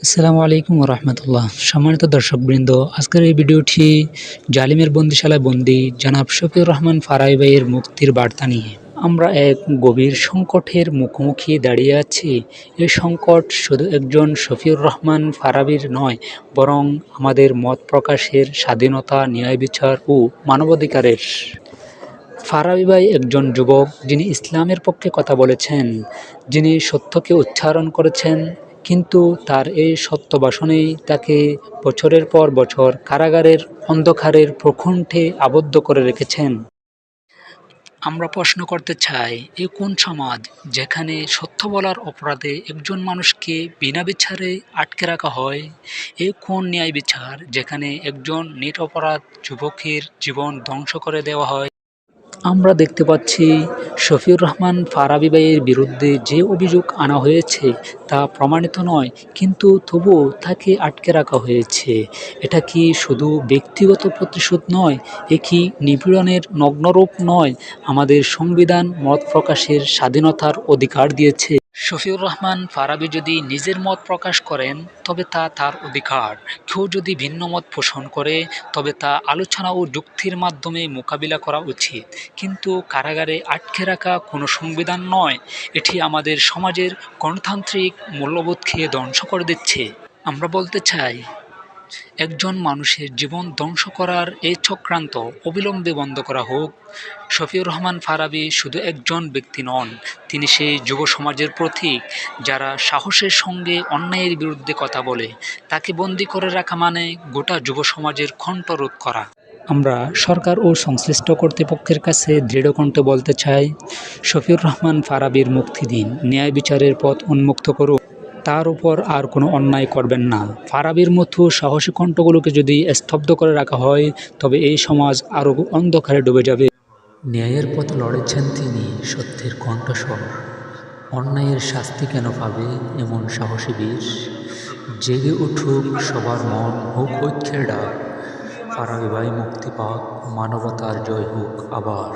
আসসালামু আলাইকুম রহমতুল্লাহ। সম্মানিত দর্শকবৃন্দ, আজকের এই ভিডিওটি জালিমের বন্দিশালায় বন্দী জনাব শফিউর রহমান ফারাবী ভাইয়ের মুক্তির বার্তা নিয়ে। আমরা এক গভীর সংকটের মুখোমুখি দাঁড়িয়ে আছি। এই সংকট শুধু একজন শফিউর রহমান ফারাবীর নয়, বরং আমাদের মত প্রকাশের স্বাধীনতা, ন্যায় বিচার ও মানবাধিকারের। ফারাবী ভাই একজন যুবক যিনি ইসলামের পক্ষে কথা বলেছেন, যিনি সত্যকে উচ্চারণ করেছেন, কিন্তু তার এই সত্যবাসনেই তাকে বছরের পর বছর কারাগারের অন্ধকারের প্রকণ্ঠে আবদ্ধ করে রেখেছেন। আমরা প্রশ্ন করতে চাই, এ কোন সমাজ যেখানে সত্য বলার অপরাধে একজন মানুষকে বিনা বিচারে আটকে রাখা হয়? এ কোন ন্যায় বিচার যেখানে একজন নিরপরাধ যুবকের জীবন ধ্বংস করে দেওয়া হয়? আমরা দেখতে পাচ্ছি শফিউর রহমান ফারাবী ভাইয়ের বিরুদ্ধে যে অভিযোগ আনা হয়েছে তা প্রমাণিত নয়, কিন্তু তবুও তাকে আটকে রাখা হয়েছে। এটা কি শুধু ব্যক্তিগত প্রতিশোধ নয়? এ কি নিপীড়নের নগ্নরূপ নয়? আমাদের সংবিধান মত প্রকাশের স্বাধীনতার অধিকার দিয়েছে। শফিউর রহমান ফারাবী যদি নিজের মত প্রকাশ করেন তবে তা তার অধিকার। কেউ যদি ভিন্ন মত পোষণ করে তবে তা আলোচনা ও যুক্তির মাধ্যমে মোকাবিলা করা উচিত, কিন্তু কারাগারে আটকে রাখা কোনো সংবিধান নয়। এটি আমাদের সমাজের গণতান্ত্রিক মূল্যবোধকে ধ্বংস করে দিচ্ছে। আমরা বলতে চাই, একজন মানুষের জীবন ধ্বংস করার এই চক্রান্ত অবিলম্বে বন্ধ করা হোক। শফিউর রহমান ফারাবী শুধু একজন ব্যক্তি নন, তিনি সেই যুব সমাজের প্রতীক যারা সাহসের সঙ্গে অন্যায়ের বিরুদ্ধে কথা বলে। তাকে বন্দি করে রাখা মানে গোটা যুব সমাজের কণ্ঠরোধ করা। আমরা সরকার ও সংশ্লিষ্ট কর্তৃপক্ষের কাছে দৃঢ় কণ্ঠে বলতে চাই, শফিউর রহমান ফারাবীর মুক্তি দিন, ন্যায় বিচারের পথ উন্মুক্ত করুন, তার উপর আর কোনো অন্যায় করবেন না। ফারাবীর মতো সাহসী কণ্ঠগুলোকে যদি স্তব্ধ করে রাখা হয় তবে এই সমাজ আরও অন্ধকারে ডুবে যাবে। ন্যায়ের পথে লড়েছেন তিনি, সত্যের কণ্ঠস্বর। অন্যায়ের শাস্তি কেন পাবে এমন সাহসী বীর? জেগে উঠুক সবার মন, হোক ঐক্যের ডাক। ফারাবী ভাই মুক্তি পাক, মানবতার জয় হোক আবার।